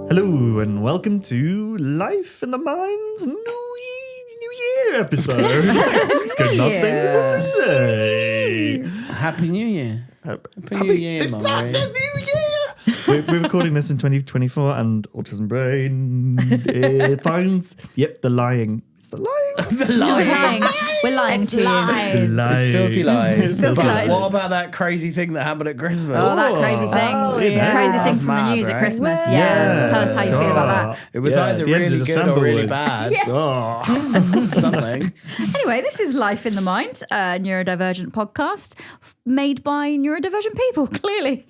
Hello and welcome to Life in the Mind's New Year episode. Got nothing to say. Happy New Year. Happy New Year, It's Mummy. not the New Year. We're recording this in 2024 and Autism Brain finds, the lying. It's the lying. We're lying to you. It's filthy lies. Filthy But lies. what about that crazy thing that happened at Christmas? Oh, that crazy thing. Crazy thing That's from the mad, news at right? Christmas. Yeah. Yeah. Tell us how you feel about that. It was either the end of really good December or really was- bad. Oh. Something. Anyway, this is Life in the Mind, a Neurodivergent podcast made by neurodivergent people, clearly.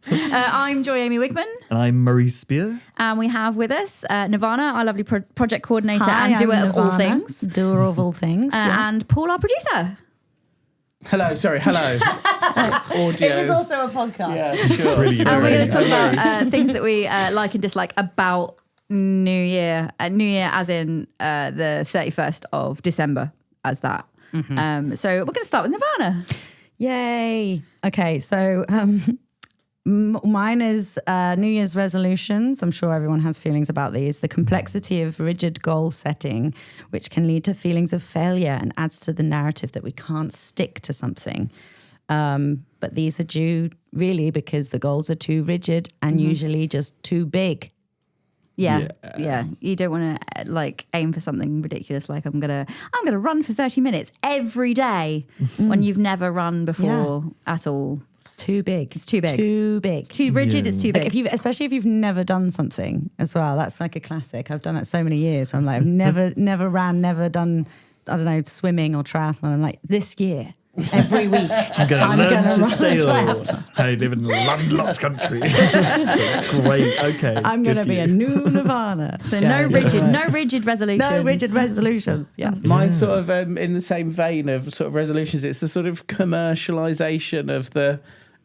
I'm Joy Amy Wigman, And I'm Murray Spear. and we have with us Nirvana, our lovely project coordinator Hi, and doer I'm of all Nirvana, things, doer of all things. and Paul, our producer. Hello. Audio. It was also a podcast. Yeah, sure. Brilliant. And we're going to talk Hello. about things that we like and dislike about New Year. New Year as in the 31st of December as that. So we're going to start with Nirvana. Yay. Okay, so mine is New Year's resolutions. I'm sure everyone has feelings about these. The complexity of rigid goal setting, which can lead to feelings of failure and adds to the narrative that we can't stick to something. But these are due really because the goals are too rigid and usually just too big. Yeah. You don't want to aim for something ridiculous like I'm gonna run for 30 minutes every day when you've never run before at all. Too big. It's too big. Too big. It's too rigid. It's too big. Like especially if you've never done something as well. That's like a classic. I've done that so many years. Where I'm like, I've never ran, never done, I don't know, swimming or triathlon. I'm like, this year, every week, I'm going to learn to run a sail. triathlon. I live in a landlocked country. Great. Okay. I'm going to be a new Nirvana. So no rigid resolutions. No rigid resolutions. Yes. Mine's sort of in the same vein of sort of resolutions. It's the sort of commercialization of the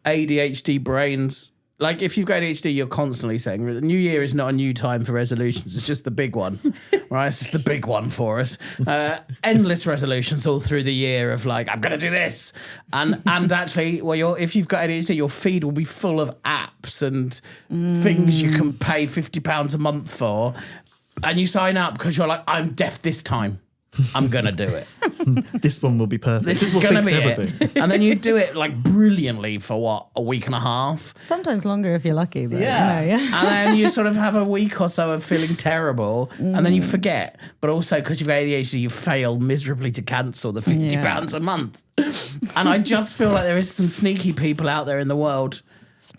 ADHD brains. Like if you've got ADHD, you're constantly saying the New Year is not a new time for resolutions. It's just the big one, right? It's just the big one for us. Endless resolutions all through the year of like, I'm going to do this. And actually, well, if you've got ADHD, your feed will be full of apps and things you can pay £50 a month for. And you sign up because you're like, I'm deaf this time. I'm going to do it. This one will be perfect. This is will going to fix be everything. it. And then you do it like brilliantly for a week and a half. Sometimes longer if you're lucky. But And yeah. then you sort of have a week or so of feeling terrible and then you forget. But also because you've got ADHD, you fail miserably to cancel the £50 a month. And I just feel like there is some sneaky people out there in the world just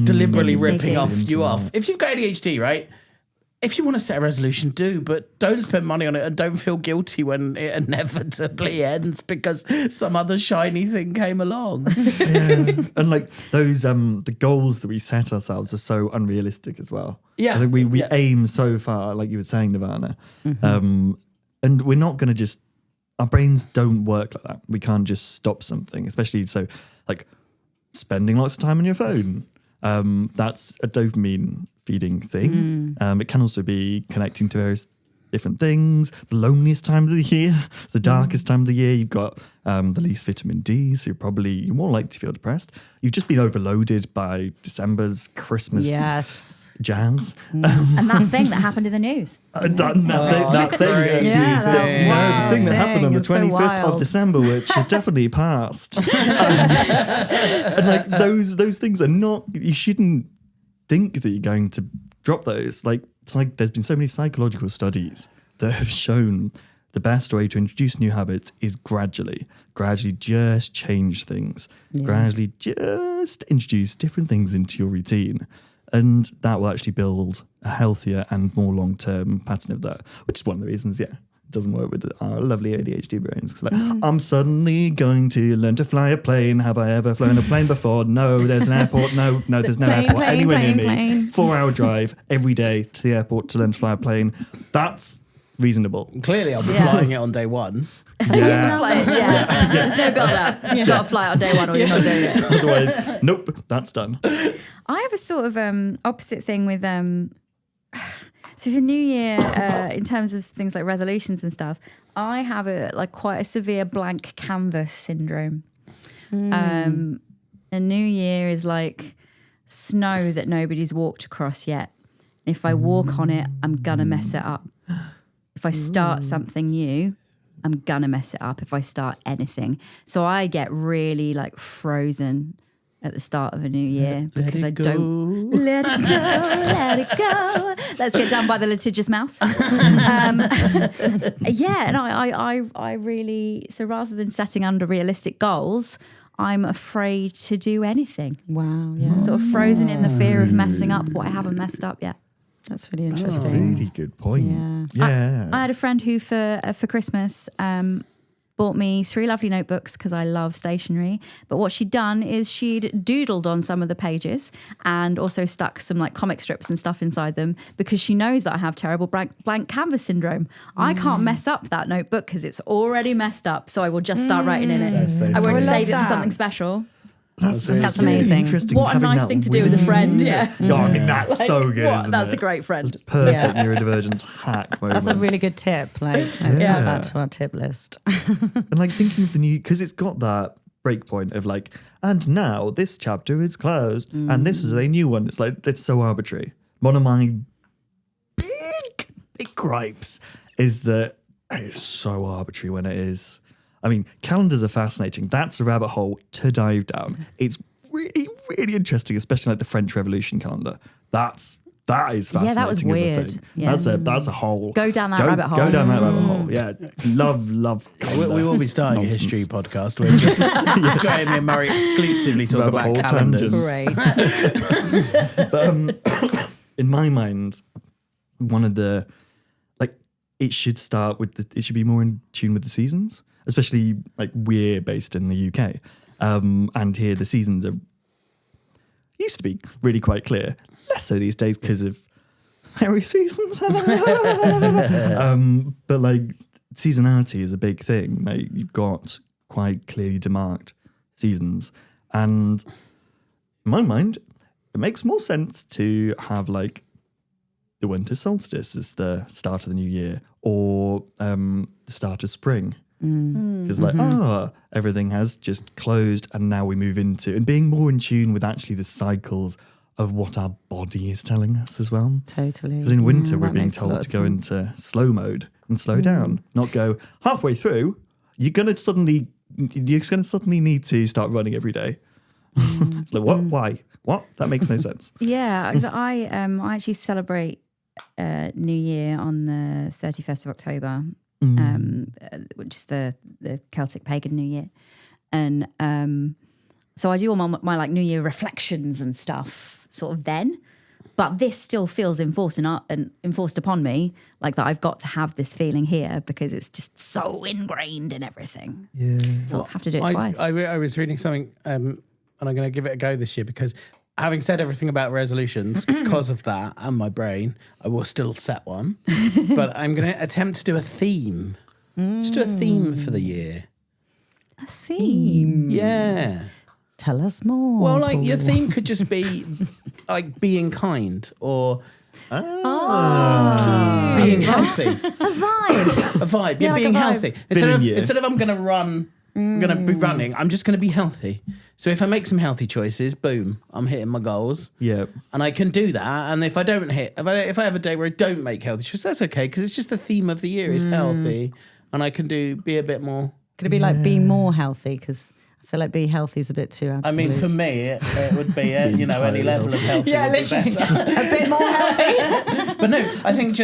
deliberately Sneaky. ripping you off. If you've got ADHD, right? If you want to set a resolution, do, but don't spend money on it and don't feel guilty when it inevitably ends because some other shiny thing came along. Yeah. And like those, the goals that we set ourselves are so unrealistic as well. Yeah. I think we aim so far, like you were saying, Nirvana. And we're not going to just, our brains don't work like that. We can't just stop something, especially so like spending lots of time on your phone. That's a dopamine feeding thing. It can also be connecting to various different things. The loneliest time of the year, the darkest time of the year, you've got the least vitamin D, so you're more likely to feel depressed. You've just been overloaded by December's Christmas jazz. And that thing that happened in the news. That thing that happened on the 25th of December, which is definitely past. And like those things are not, you shouldn't think that you're going to drop those. Like it's like there's been so many psychological studies that have shown the best way to introduce new habits is gradually just change things, gradually just introduce different things into your routine. And that will actually build a healthier and more long-term pattern of that, which is one of the reasons, it doesn't work with our lovely ADHD brains. It's like, I'm suddenly going to learn to fly a plane. Have I ever flown a plane before? No, there's an airport. No, there's no airport anywhere near me. 4-hour drive every day to the airport to learn to fly a plane. That's reasonable. Clearly, I'll be flying it on day one. Yeah. There's no got that. You've got to fly it on day one or you're not doing it. Otherwise, nope, that's done. I have a sort of opposite thing with so for New Year, in terms of things like resolutions and stuff, I have quite a severe blank canvas syndrome. And New Year is like snow that nobody's walked across yet. If I walk on it, I'm gonna mess it up. If I start something new, I'm gonna mess it up if I start anything. So I get really like frozen at the start of a new year because I don't let it go, let it go. Let's get done by the litigious mouse. Yeah, and I really, so rather than setting under realistic goals, I'm afraid to do anything. Wow, yeah. I'm sort of frozen in the fear of messing up what I haven't messed up yet. That's really That's a interesting. really good point. Yeah. Yeah. I had a friend who for Christmas bought me 3 lovely notebooks because I love stationery. But what she'd done is she'd doodled on some of the pages and also stuck some like comic strips and stuff inside them because she knows that I have terrible blank canvas syndrome. I can't mess up that notebook because it's already messed up. So I will just start writing in it. I won't save it for something special. That's really amazing. interesting. What a nice thing to do as a friend. Yeah. Oh, that's Like, so good. what? Isn't That's it? a great friend. Perfect neurodivergence hack. That's a moment. really good tip. Like, let's add that to our tip list. And like thinking of the new, because it's got that break point of like, and now this chapter is closed and this is a new one. It's like, it's so arbitrary. One of my big gripes is that it is so arbitrary when it is. I mean, calendars are fascinating. That's a rabbit hole to dive down. It's really, really interesting, especially like the French Revolution calendar. That is fascinating. Yeah, that was as a weird. thing. Yeah. That's a whole. Go down that rabbit hole. Go down that rabbit hole. Yeah, love. We will be starting Nonsense. a history podcast where Joey and Murray exclusively talk Rabbit hole about calendars. tangents. Great. But in my mind, one of the it should start with it should be more in tune with the seasons, especially like we're based in the UK, and here the seasons are used to be really quite clear, less so these days because of various reasons. But like seasonality is a big thing. Like, you've got quite clearly demarked seasons, and in my mind, it makes more sense to have like the winter solstice as the start of the new year, or the start of spring. Because everything has just closed and now we move into, and being more in tune with actually the cycles of what our body is telling us as well. Totally. Because in winter we're that being makes a lot told of to go sense. into slow mode and slow down, not go halfway through. You're gonna suddenly need to start running every day. It's like, what? Why? What? That makes no sense. Yeah, I actually celebrate New Year on the 31st of October, which is the Celtic pagan New Year, and so I do all my like New Year reflections and stuff sort of then. But this still feels enforced upon me, like that I've got to have this feeling here because it's just so ingrained in everything. Yeah. Sort of have to do it twice. I was reading something, and I'm going to give it a go this year because having said everything about resolutions, because of that and my brain, I will still set one. But I'm going to attempt to do a theme. Just do a theme for the year. A theme. Yeah. Tell us more. Well, like your Paul. theme could just be like being kind or being healthy. A vibe. A vibe. Yeah, Yeah, like being a vibe. healthy. Instead of I'm going to run, I'm going to be running, I'm just going to be healthy. So if I make some healthy choices, boom, I'm hitting my goals. Yeah. And I can do that. And if I don't if I have a day where I don't make healthy choices, that's okay because it's just the theme of the year is healthy, and I can be a bit more. Could it be like be more healthy? Because I feel like be healthy is a bit too absolute. I mean, for me, it would be any entirely level of healthy. yeah, would be literally better. a bit more healthy. But no, I think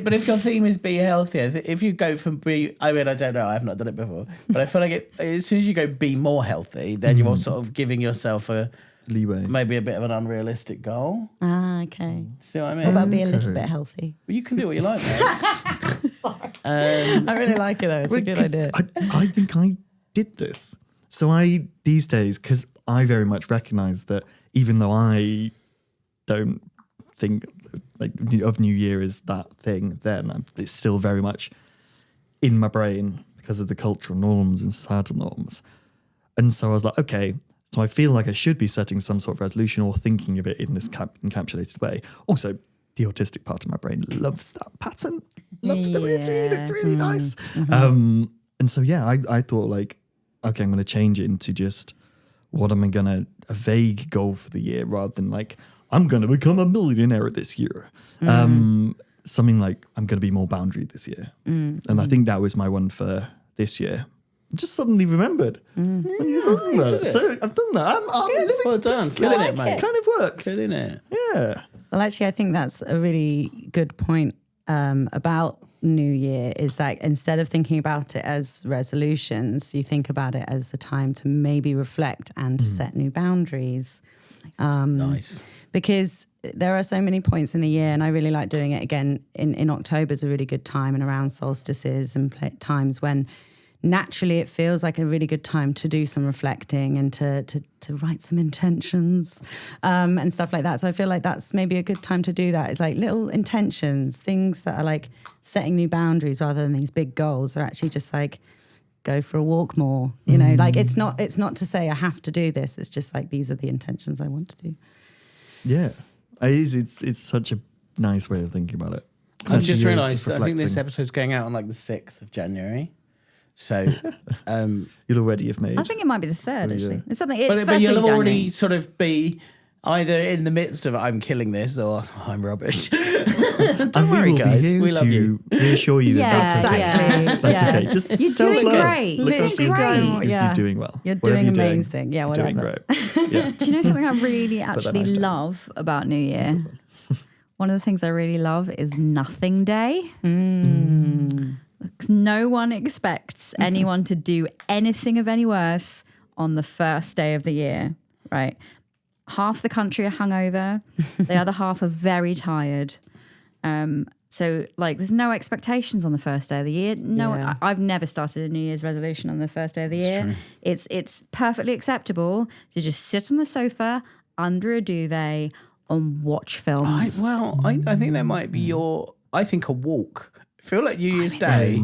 but if your theme is be healthy, if you go from I don't know, I've not done it before, but I feel like as soon as you go be more healthy, then you're sort of giving yourself Leeway. maybe a bit of an unrealistic goal. Okay. See what I mean? What about be a little bit healthy? Well, you can do what you like, mate. I really like it though. It's a good idea. I think I did this. So these days, because I very much recognise that even though I don't think like of New Year as that thing, then it's still very much in my brain because of the cultural norms and societal norms. And so I was like, okay, so I feel like I should be setting some sort of resolution or thinking of it in this encapsulated way. Also, the autistic part of my brain loves that pattern, loves the routine. It's really nice. And so, yeah, I thought like, okay, I'm going to change it into just what am I going to a vague goal for the year rather than like, I'm going to become a millionaire this year. Something like, I'm going to be more boundary this year. And I think that was my one for this year. Just suddenly remembered when you were talking about it. So I've done that. I'm living. Well done. Killing it, mate. Kind of works. Killing it. Yeah. Well, actually, I think that's a really good point about New Year, is that instead of thinking about it as resolutions, you think about it as a time to maybe reflect and to set new boundaries. Nice. Because there are so many points in the year, and I really like doing it again in October is a really good time, and around solstices and times when naturally it feels like a really good time to do some reflecting and to write some intentions and stuff like that. So I feel like that's maybe a good time to do that. It's like little intentions, things that are like setting new boundaries rather than these big goals. Are actually just like, go for a walk more, you know, like it's not to say I have to do this. It's just like, these are the intentions I want to do. Yeah. It's such a nice way of thinking about it. I've just realised, I think this episode's going out on like the 6th of January. So you'll already have made. I think it might be the 3rd, actually. It's something. It's but you'll January. already sort of be either in the midst of I'm killing this or I'm rubbish. Don't worry, guys. We love you. Reassure you that that's okay. Exactly. That's okay. Just You're doing self-love. great. Look You're up, doing great. You're doing well. You're Whatever doing amazing. Yeah, you're doing whatever. great. Yeah. Do you know something I really actually nice day. love about New Year? One of the things I really love is Nothing Day. Because no one expects anyone to do anything of any worth on the first day of the year, right? Half the country are hungover. The other half are very tired. So like there's no expectations on the first day of the year. No, Yeah. I've never started a New Year's resolution on the first day of the year. It's perfectly acceptable to just sit on the sofa under a duvet and watch films. I think that might be I think a walk. I feel like New Year's Day.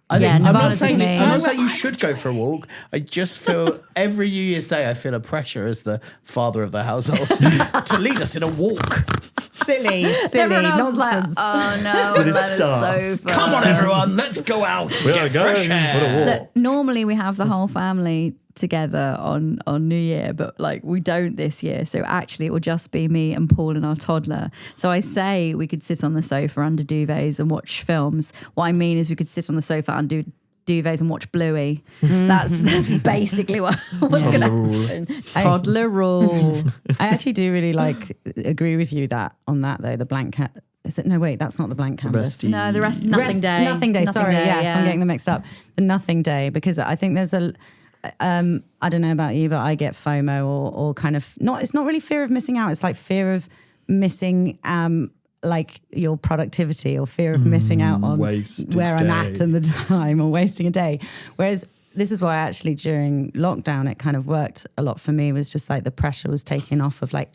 I'm not saying you should go for a walk. I just feel every New Year's Day I feel a pressure as the father of the household to lead us in a walk. Silly Everyone else is nonsense. like, oh no, With I'm his at a staff. sofa. Come on, everyone, let's go out. We and are get going fresh air. for a walk. Look, normally we have the whole family together on New Year, but like we don't this year. So actually it will just be me and Paul and our toddler. So I say we could sit on the sofa under duvets and watch films. What I mean is we could sit on the sofa under duvets and watch Bluey. That's basically what's going to happen. Toddler rule. I actually do really agree with you on that though. The blank cat. Is it? No, wait, that's not the blank canvas. No, the rest, Nothing Day. Nothing Day. Sorry, yes, yeah. I'm getting them mixed up. The Nothing Day, because I think there's I don't know about you, but I get FOMO or kind of it's not really fear of missing out. It's like fear of missing like your productivity or fear of missing out on where I'm at in the time or wasting a day. Whereas this is why actually during lockdown it kind of worked a lot for me, was just like the pressure was taken off of like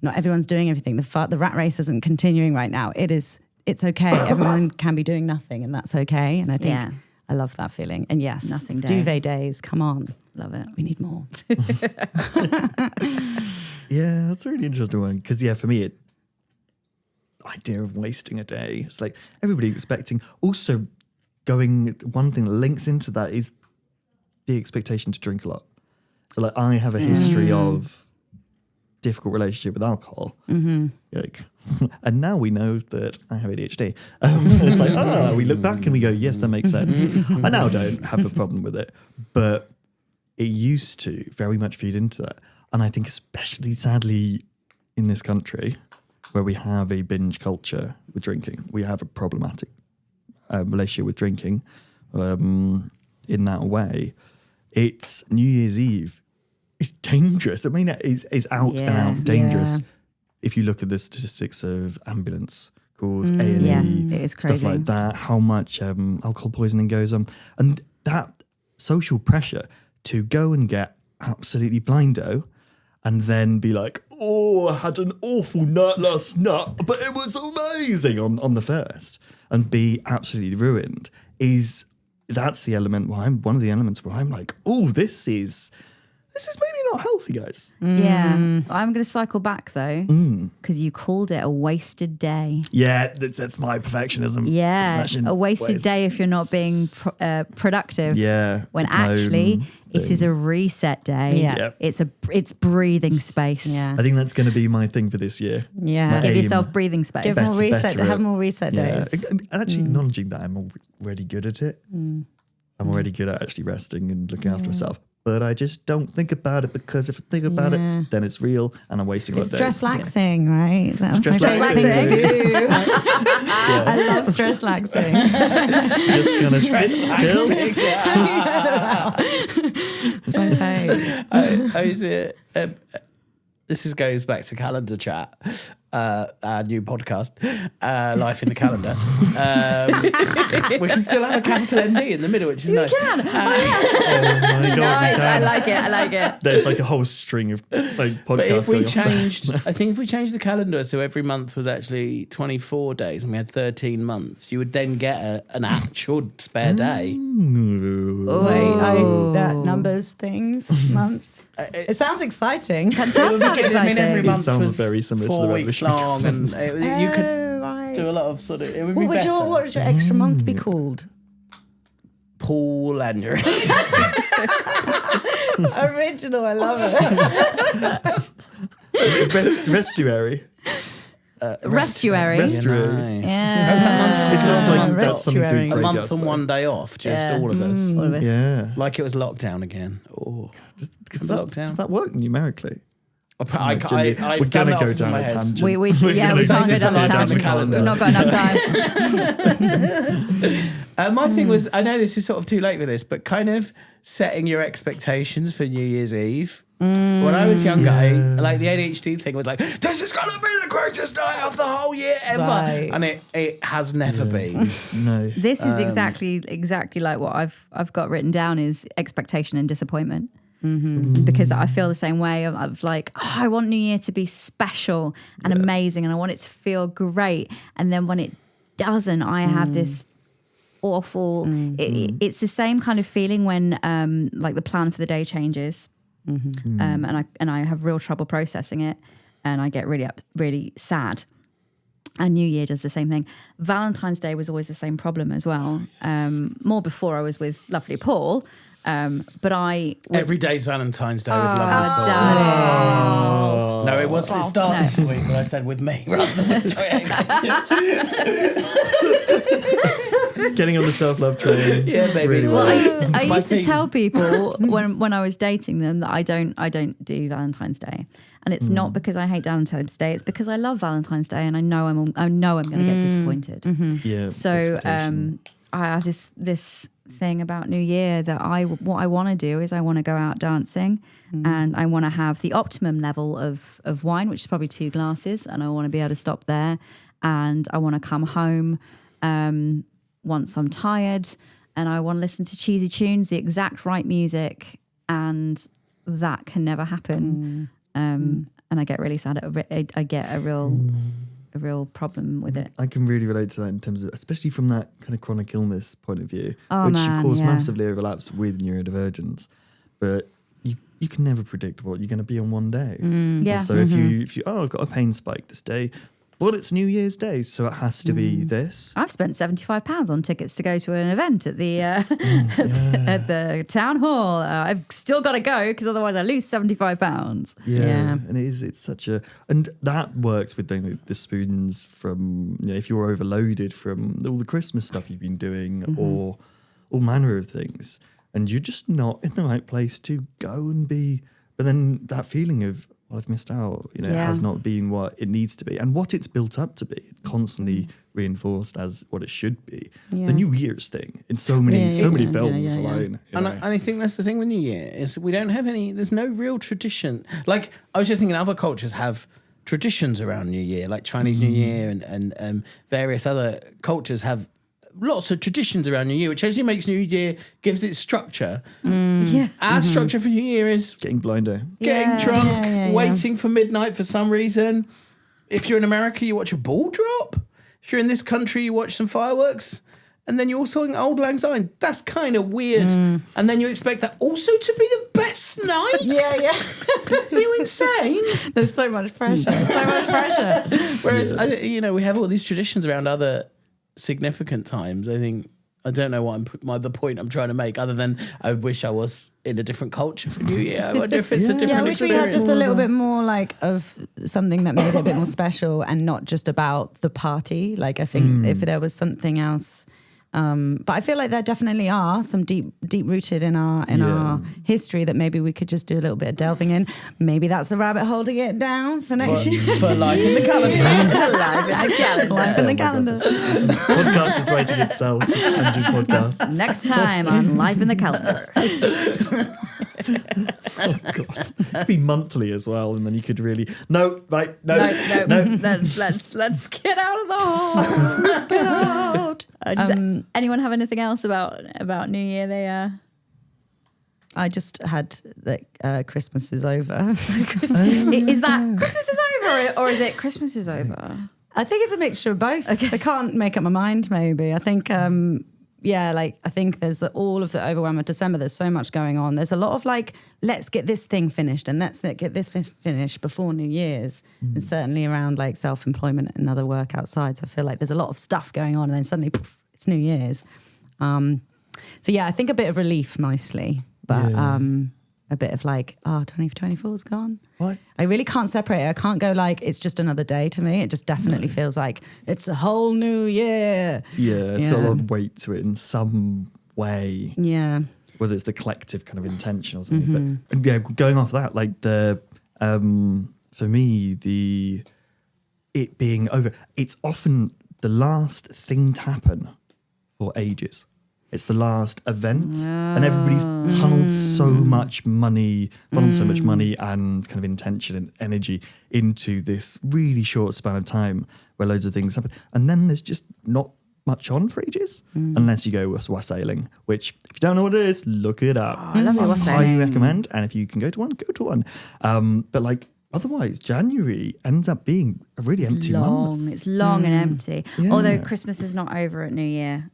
not everyone's doing everything. The rat race isn't continuing right now. It's okay. Everyone can be doing nothing and that's okay. And I think I love that feeling. And yes, Nothing Day. duvet days, come on. Love it. We need more. Yeah, that's a really interesting one. Because for me, idea of wasting a day. It's like everybody's expecting. Also, one thing that links into that is the expectation to drink a lot. So like I have a history of difficult relationship with alcohol. Like, and now we know that I have ADHD. It's like, we look back and we go, yes, that makes sense. I now don't have a problem with it, but it used to very much feed into that. And I think especially sadly in this country where we have a binge culture with drinking, we have a problematic relationship with drinking in that way. It's New Year's Eve. It's dangerous. I mean, it's out and out dangerous. Yeah. If you look at the statistics of ambulance calls, A&E, it is crazy. stuff like that, how much alcohol poisoning goes on. And that social pressure to go and get absolutely blindo and then be like, oh, I had an awful night last night, but it was amazing on the first, and be absolutely ruined that's the element one of the elements where I'm like, oh, this is this is maybe not healthy, guys. Yeah. I'm going to cycle back though, because you called it a wasted day. Yeah, that's my perfectionism. Yeah. obsession A wasted ways. day if you're not being productive. Yeah. When it's my actually own it thing. is a reset day. Yeah. Yep. It's breathing space. Yeah. I think that's going to be my thing for this year. Yeah. My Give aim. yourself breathing space. Give more Better- reset. better Have at- more reset Yeah. days. And actually acknowledging that I'm already good at it. I'm already good at actually resting and looking after myself. But I just don't think about it because if I think about it, then it's real and I'm wasting a lot It's of days. stress laxing, right? That's Stress my favorite thing to laxing. do. I love stress laxing. Just gonna sit still. It's my fave. Goes back to calendar chat, our new podcast, Life in the Calendar. We can still have a capital MD in the middle, which is nice. can. Oh my god! Nice. we I can. like it. There's like a whole string of like podcasts. But if we going on. changed, I think if we changed the calendar so every month was actually 24 days and we had 13 months, you would then get an actual spare day. Wait, that numbers, things, months. It sounds exciting. That does sound exciting. every It month sounds was very similar to 4 the weeks Revolution. long, and you could right. do a lot of sort of. It would be What would better. what would your extra month be called? Paul and your Original, I love it. Restuary. Restuary. Restuary. Nice. Yeah. It sounds like Restuary. that's something to A break month us, and though. 1 day off, just Yeah. all of us. All of us. Yeah. Like it was lockdown again. Oh, Does that work numerically? I've We're done gonna that go off the top of down my a head. tangent. We We're yeah, gonna we can't go just down go the down the tangent. calendar. We've not got enough time. My thing was, I know this is sort of too late for this, but kind of setting your expectations for New Year's Eve. When I was younger, like the ADHD thing was like, this is going to be the greatest night of the whole year ever. Right. And it has never been. No. This is exactly like what I've got written down is expectation and disappointment. Because I feel the same way of like, I want New Year to be special and amazing and I want it to feel great. And then when it doesn't, I have this awful, it's the same kind of feeling when like the plan for the day changes. And I have real trouble processing it and I get really sad. And New Year does the same thing. Valentine's Day was always the same problem as well. More before I was with lovely Paul. But I was, Every day's Valentine's Day with lovely Paul. darling. No, it started this week, but I said with me rather than with Joanne. Getting on the self-love train. Yeah, baby. Really Well, well. I used my to thing. tell people when I was dating them that I don't do Valentine's Day, and it's not because I hate Valentine's Day. It's because I love Valentine's Day, and I know I'm going to get disappointed. Yeah. So I have this thing about New Year that what I want to do is I want to go out dancing, and I want to have the optimum level of wine, which is probably 2 glasses, and I want to be able to stop there, and I want to come home once I'm tired, and I want to listen to cheesy tunes, the exact right music, and that can never happen. And I get really sad. I get a real problem with it. I can really relate to that in terms of, especially from that kind of chronic illness point of view, Oh, which man, of course yeah. massively overlaps with neurodivergence. But you can never predict what you're going to be on one day. Yeah. So if you I've got a pain spike this day, well, it's New Year's Day, so it has to be this. I've spent £75 on tickets to go to an event at the at the town hall. I've still got to go because otherwise I lose £75. Yeah. And it's such a, and that works with the spoons from, if you're overloaded from all the Christmas stuff you've been doing or all manner of things, and you're just not in the right place to go and be. But then that feeling of, well, I've missed out, it has not been what it needs to be and what it's built up to be. It's constantly reinforced as what it should be. Yeah. The New Year's thing in so many films alone. And I think that's the thing with New Year is we don't have there's no real tradition. Like I was just thinking other cultures have traditions around New Year, like Chinese New Year and various other cultures have lots of traditions around New Year, which actually makes New Year, gives it structure. Yeah. Our structure for New Year is Getting blinder. getting drunk, yeah. waiting for midnight for some reason. If you're in America, you watch a ball drop. If you're in this country, you watch some fireworks. And then you're also in Old Lang Syne. That's kind of weird. And then you expect that also to be the best last night? Yeah. Are you insane? There's so much pressure. Whereas, we have all these traditions around other significant times. I don't know what the point I'm trying to make, other than I wish I was in a different culture for New Year. I wonder if it's a different I wish we had experience. just a little bit more like of something that made it a bit more special and not just about the party. Like I think if there was something else, but I feel like there definitely are some deep rooted in our history that maybe we could just do a little bit of delving in. Maybe that's a rabbit hole to get down for next year. For Life in the Calendar. Life in the calendar. Podcast is writing itself. This tangent podcast. Next time on Life in the Calendar. Oh God, it'd be monthly as well, and then you could really no. Let's get out of the hole. Get out. Anyone have anything else about New Year? I just had that Christmas is over. Is that Christmas is over, or is it Christmas is over? I think it's a mixture of both. Okay. I can't make up my mind. Maybe I think. I think there's all of the overwhelm of December. There's so much going on. There's a lot of let's get this thing finished and let's get this finished before New Year's. And certainly around self-employment and other work outside. So I feel like there's a lot of stuff going on and then suddenly poof, it's New Year's. I think a bit of relief mostly, but a bit of 2024's gone. What? I really can't separate it. I can't go it's just another day to me. It just definitely feels like it's a whole new year. Yeah, it's got a lot of weight to it in some way. Yeah. Whether it's the collective kind of intention or something. But going off that, for me, it being over, it's often the last thing to happen for ages. It's the last event, and everybody's tunneled so much money, funneled so much money and kind of intention and energy into this really short span of time where loads of things happen. And then there's just not much on for ages, unless you go wassailing, which if you don't know what it is, look it up. I love I wassailing. highly recommend. And if you can go to one, go to one. But otherwise, January ends up being a really empty month. It's long and empty. Yeah. Although Christmas is not over at New Year.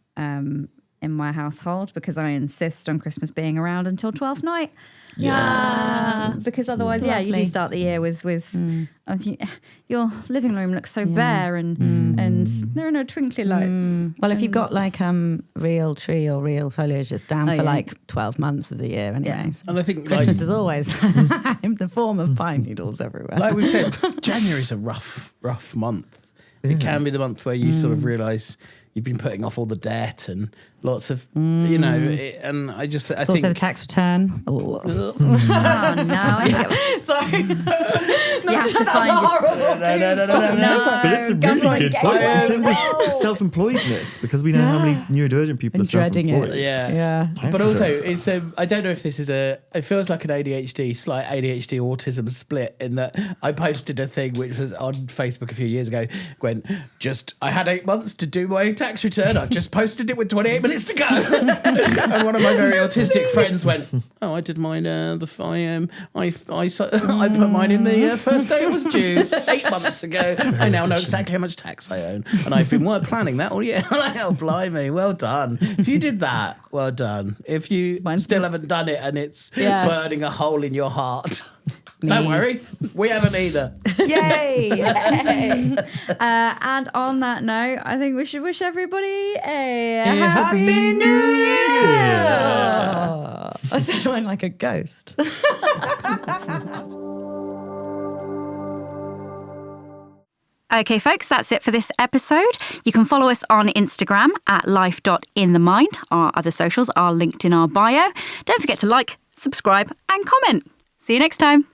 In my household, because I insist on Christmas being around until 12th night. Yeah. Because otherwise, you do Lovely. start the year with your living room looks so bare and there are no twinkly lights. Well, if you've got real tree or real foliage, it's down for 12 months of the year anyway. Yeah. So And I think Christmas is always in the form of pine needles everywhere. like we said, January's a rough month. It can be the month where you sort of realise you've been putting off all the debt and lots of, and I it's think also the tax return. Oh no! Sorry. You have to find no. But it's a really good point in terms of self-employedness, because we know how many neurodivergent people And are dreading it. self-employed. Yeah. Tax But also, returns. it's I don't know if this is it feels like an slight ADHD autism split, in that I posted a thing which was on Facebook a few years ago, I had 8 months to do my tax return. I just posted it with 28 minutes to go. And one of my very autistic friends went, I did mine, I put mine in the first day it was due 8 months ago. I now know exactly how much tax I own. And I've been planning that all year. Oh, blimey, well done. If you did that, well done. If you still haven't done it and it's burning a hole in your heart, don't worry, we haven't either. Yay! And on that note, I think we should wish everybody a Happy New Year. I said mine like a ghost. Okay, folks, that's it for this episode. You can follow us on Instagram at life.inthemind. Our other socials are linked in our bio. Don't forget to like, subscribe, and comment. See you next time.